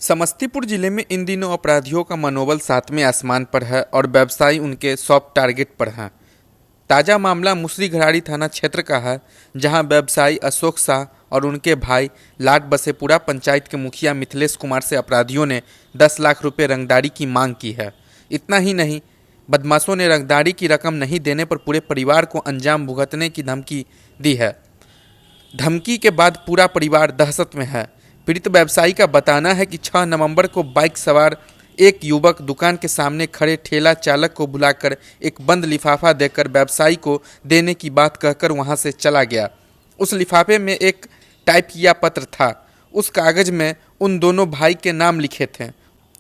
समस्तीपुर जिले में इन दिनों अपराधियों का मनोबल सातवें आसमान पर है और व्यवसायी उनके सॉफ्ट टारगेट पर हैं। ताज़ा मामला मुसरीघराड़ी थाना क्षेत्र का है, जहां व्यवसायी अशोक शाह और उनके भाई लाट बसेपुरा पंचायत के मुखिया मिथिलेश कुमार से अपराधियों ने 10 लाख रुपए रंगदारी की मांग की है। इतना ही नहीं, बदमाशों ने रंगदारी की रकम नहीं देने पर पूरे परिवार को अंजाम भुगतने की धमकी दी है। धमकी के बाद पूरा परिवार दहशत में है। पीड़ित व्यवसायी का बताना है कि 6 नवंबर को बाइक सवार एक युवक दुकान के सामने खड़े ठेला चालक को बुलाकर एक बंद लिफाफा देकर व्यवसायी को देने की बात कहकर वहां से चला गया। उस लिफाफे में एक टाइप किया पत्र था। उस कागज में उन दोनों भाई के नाम लिखे थे।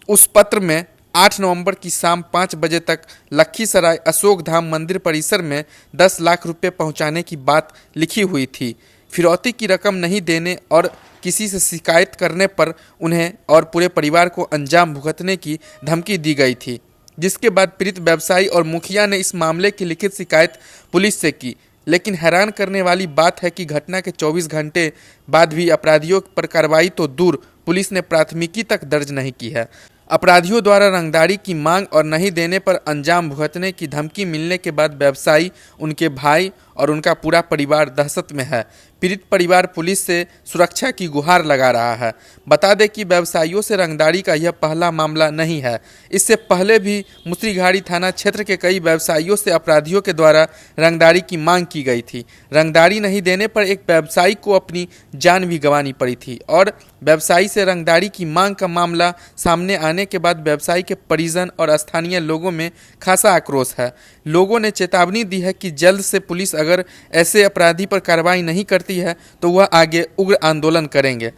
उस पत्र में 8 नवंबर की शाम 5 बजे तक लखीसराय अशोक धाम मंदिर परिसर में 10 लाख रुपए पहुंचाने की बात लिखी हुई थी। फिरौती की रकम नहीं देने और किसी से शिकायत करने पर उन्हें और पूरे परिवार को अंजाम भुगतने की धमकी दी गई थी, जिसके बाद पीड़ित व्यवसायी और मुखिया ने इस मामले की लिखित शिकायत पुलिस से की। लेकिन हैरान करने वाली बात है कि घटना के 24 घंटे बाद भी अपराधियों पर कार्रवाई तो दूर, पुलिस ने प्राथमिकी तक दर्ज नहीं की है। अपराधियों द्वारा रंगदारी की मांग और नहीं देने पर अंजाम भुगतने की धमकी मिलने के बाद व्यवसायी, उनके भाई और उनका पूरा परिवार दहशत में है। पीड़ित परिवार पुलिस से सुरक्षा की गुहार लगा रहा है। बता दें कि व्यवसायियों से रंगदारी का यह पहला मामला नहीं है। इससे पहले भी मुसरीघराड़ी थाना क्षेत्र के कई व्यवसायियों से अपराधियों के द्वारा रंगदारी की मांग की गई थी। रंगदारी नहीं देने पर एक व्यवसायी को अपनी जान भी गंवानी पड़ी थी और व्यवसायी से रंगदारी की मांग का मामला सामने आने के बाद व्यवसायी के परिजन और स्थानीय लोगों में खासा आक्रोश है। लोगों ने चेतावनी दी है कि जल्द से पुलिस अगर ऐसे अपराधी पर कार्रवाई नहीं करती है तो वह आगे उग्र आंदोलन करेंगे।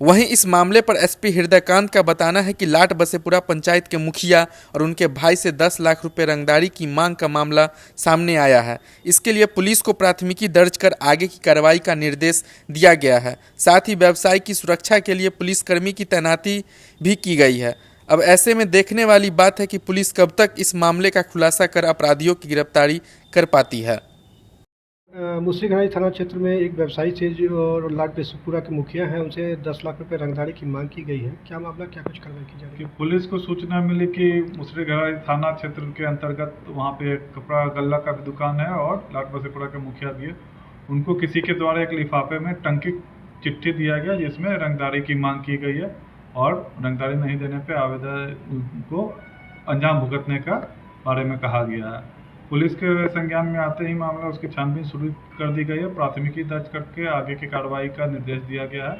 वहीं इस मामले पर एसपी हृदयकांत का बताना है कि लाट बसेपुरा पंचायत के मुखिया और उनके भाई से 10 लाख रुपए रंगदारी की मांग का मामला सामने आया है। इसके लिए पुलिस को प्राथमिकी दर्ज कर आगे की कार्रवाई का निर्देश दिया गया है। साथ ही व्यवसायी की सुरक्षा के लिए पुलिसकर्मी की तैनाती भी की गई है। अब ऐसे में देखने वाली बात है कि पुलिस कब तक इस मामले का खुलासा कर अपराधियों की गिरफ्तारी कर पाती है। मुसरीघराड़ी थाना क्षेत्र में एक व्यवसायी से जो लाट बसेपुरा के मुखिया हैं, उनसे 10 लाख रुपए रंगदारी की मांग की गई है। क्या मामला, क्या कुछ कार्रवाई की जा रही है? पुलिस को सूचना मिली कि मुसरीघराड़ी थाना क्षेत्र के अंतर्गत वहाँ पे एक कपड़ा गल्ला का भी दुकान है और लाट बसेपुरा के मुखिया भी है। उनको किसी के द्वारा एक लिफाफे में टंकी चिट्ठी दिया गया जिसमें रंगदारी की मांग की गई है और रंगदारी नहीं देने पर आवेदन को अंजाम भुगतने का बारे में कहा गया है। पुलिस के संज्ञान में आते ही मामला उसकी छानबीन शुरू कर दी गई है। प्राथमिकी दर्ज करके आगे की कार्रवाई का निर्देश दिया गया है।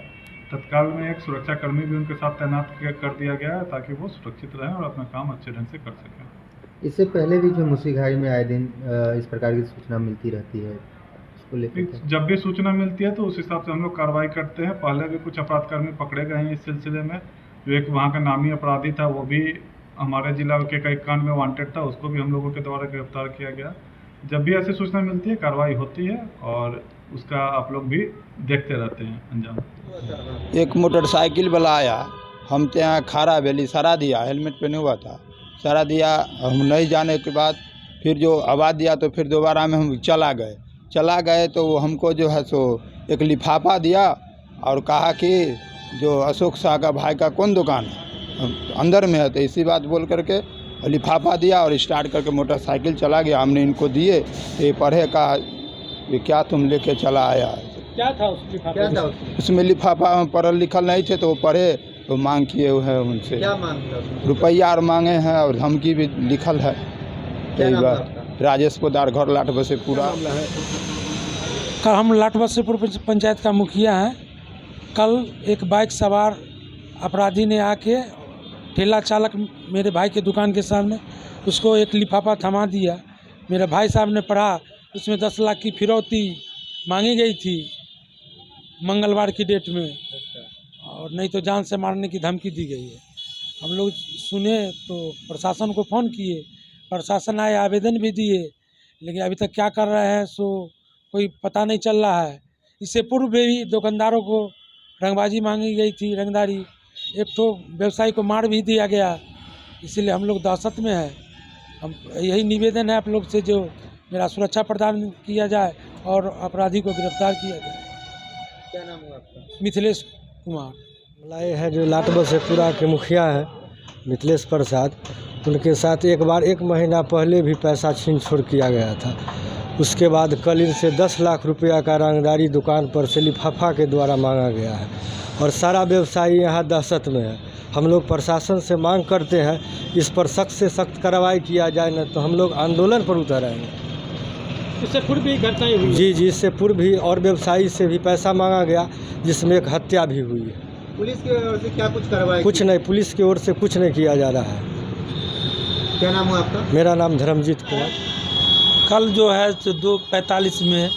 तत्काल में एक सुरक्षाकर्मी भी उनके साथ तैनात कर दिया गया है ताकि वो सुरक्षित रहें और अपना काम अच्छे ढंग से कर सकें। इससे पहले भी जो मुसरीघराड़ी में आए दिन इस प्रकार की सूचना मिलती रहती है, उसको लेकर जब भी सूचना मिलती है तो उस हिसाब से हम लोग कार्रवाई करते हैं। पहले भी कुछ अपराधकर्मी पकड़े गए हैं इस सिलसिले में। जो एक वहाँ का नामी अपराधी था वो भी हमारे जिला के कई कांड में वांटेड था, उसको भी हम लोगों के द्वारा गिरफ्तार किया गया। जब भी ऐसी सूचना मिलती है कार्रवाई होती है और उसका आप लोग भी देखते रहते हैं अंजाम। एक मोटरसाइकिल वाला आया, हम यहाँ खारा वैली सारा दिया, हेलमेट पहने हुआ था, सारा दिया। हम नहीं जाने के बाद फिर जो आवाज़ दिया तो फिर दोबारा में हम चला गए तो वो हमको जो है सो एक लिफाफा दिया और कहा कि जो अशोक शाह का भाई का कौन दुकान है अंदर में है, तो इसी बात बोल करके लिफाफा दिया और स्टार्ट करके मोटरसाइकिल चला गया। हमने इनको दिए तो ये पढ़े, कहा ये क्या तुम लेके चला आया? क्या था उस लिफाफे? उसमें लिफाफा पढ़ल लिखल नहीं थे तो वो पढ़े तो मांग किए हुए हैं उनसे। क्या मांग? रुपया और मांगे हैं और धमकी भी लिखल है। राजेश पोदार, घर लाट बसेपुरा। हम लाट बसेपुर पंचायत का मुखिया हैं। कल एक बाइक सवार अपराधी ने आके ठेला चालक मेरे भाई के दुकान के सामने उसको एक लिफाफा थमा दिया। मेरे भाई साहब ने पढ़ा, उसमें 10 लाख की फिरौती मांगी गई थी मंगलवार की डेट में, और नहीं तो जान से मारने की धमकी दी गई है। हम लोग सुने तो प्रशासन को फ़ोन किए, प्रशासन आए, आवेदन भी दिए, लेकिन अभी तक क्या कर रहे हैं सो कोई पता नहीं चल रहा है। इससे पूर्व भी दुकानदारों को रंगबाजी मांगी गई थी, रंगदारी। एक तो व्यवसायी को मार भी दिया गया, इसीलिए हम लोग दहशत में हैं। हम यही निवेदन है आप लोग से, जो मेरा सुरक्षा प्रदान किया जाए और अपराधी को गिरफ्तार किया जाए। क्या नाम है आपका? मिथिलेश कुमार। लाए हैं जो लाट बसेपुरा के मुखिया हैं मिथिलेश प्रसाद, उनके साथ एक बार 1 महीना पहले भी पैसा छीन छोड़ किया गया था। उसके बाद कल इनसे 10 लाख रुपया का रंगदारी दुकान पर से लिफाफा के द्वारा मांगा गया है और सारा व्यवसायी यहाँ दहशत में है। हम लोग प्रशासन से मांग करते हैं इस पर सख्त से सख्त कार्रवाई किया जाए, न तो हम लोग आंदोलन पर उतर आएंगे। इससे पूर्व भी घटनाएं हुई? जी, इससे पूर्व भी और व्यवसायी से भी पैसा मांगा गया जिसमें एक हत्या भी हुई है। पुलिस की ओर से क्या कुछ कार्रवाई? कुछ नहीं, पुलिस की ओर से कुछ नहीं किया जा रहा है। क्या नाम हुआ आपका? मेरा नाम धर्मजीत कुमार। कल जो है 2:45 में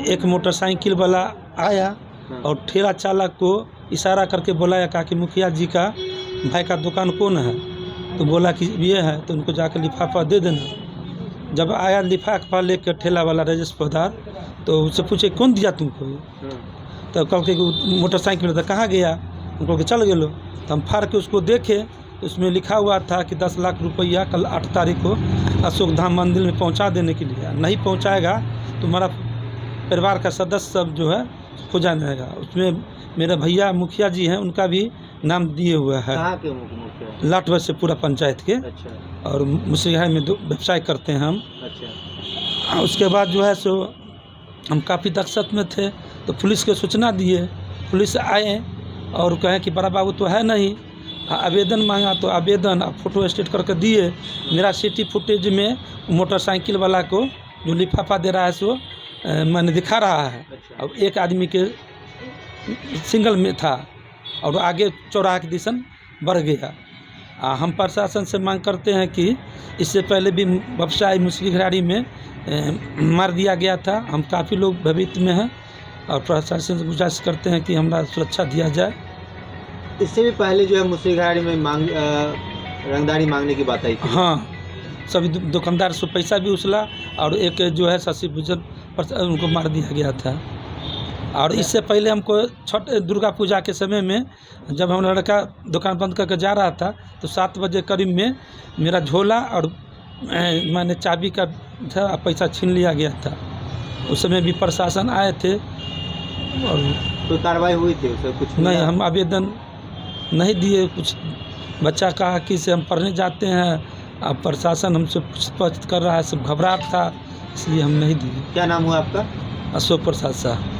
एक मोटरसाइकिल वाला आया और ठेला चालक को इशारा करके बुलाया, कहा कि मुखिया जी का भाई का दुकान कौन है, तो बोला कि ये है, तो उनको जाकर लिफाफा दे देना। जब आया लिफाफा लेकर ठेला वाला राजेश पौधार, तो उससे पूछे कौन दिया तुमको, तो कल के मोटरसाइकिल था कहाँ गया, उनको के चल गेलो। तो हम फाड़ के उसको देखे, उसमें लिखा हुआ था कि 10 लाख रुपया कल 8 तारीख को अशोक धाम मंदिर में पहुंचा देने के लिए, नहीं पहुंचाएगा तो हमारा परिवार का सदस्य सब जो है हो जाएगा। उसमें मेरे भैया मुखिया जी हैं, उनका भी नाम दिए हुए है। कहाँ के मुखिया? लाट बसेपुरा पंचायत के। अच्छा। और मुसरीघराई में व्यवसाय करते हैं हम। अच्छा। उसके बाद जो है सो हम काफ़ी दहशत में थे, तो पुलिस को सूचना दिए। पुलिस आए और कहें कि बड़ा बाबू तो है नहीं, आवेदन मांगा तो आवेदन फ़ोटो स्टेट करके दिए। मेरा सिटी फुटेज में मोटरसाइकिल वाला को जो लिफाफा दे रहा है सो मैंने दिखा रहा है। अब एक आदमी के सिंगल में था और आगे चौराहे की दिशा बढ़ गया। हम प्रशासन से मांग करते हैं कि इससे पहले भी व्यवसायी मुसरीघरारी में मार दिया गया था। हम काफ़ी लोग भयभीत में हैं और प्रशासन से गुजारिश करते हैं कि हमारा सुरक्षा दिया जाए। इससे भी पहले जो है मुसरीघरारी में रंगदारी मांगने की बात आई थी। हाँ, सभी दुकानदार से पैसा भी उछला और एक जो है शशि भूषण उनको मार दिया गया था। और इससे पहले हमको छठ दुर्गा पूजा के समय में जब हम लड़का दुकान बंद करके जा रहा था, तो 7 बजे करीब में मेरा झोला और मैंने चाबी का था पैसा छीन लिया गया था। उस समय भी प्रशासन आए थे और कोई कार्रवाई हुई थी उससे? कुछ नहीं, हम आवेदन नहीं दिए। कुछ बच्चा कहा कि से हम पढ़ने जाते हैं, अब प्रशासन हमसे पूछताछ कर रहा है, सब घबराहट था, इसलिए हम नहीं दिए। क्या नाम हुआ आपका? अशोक प्रसाद साहब।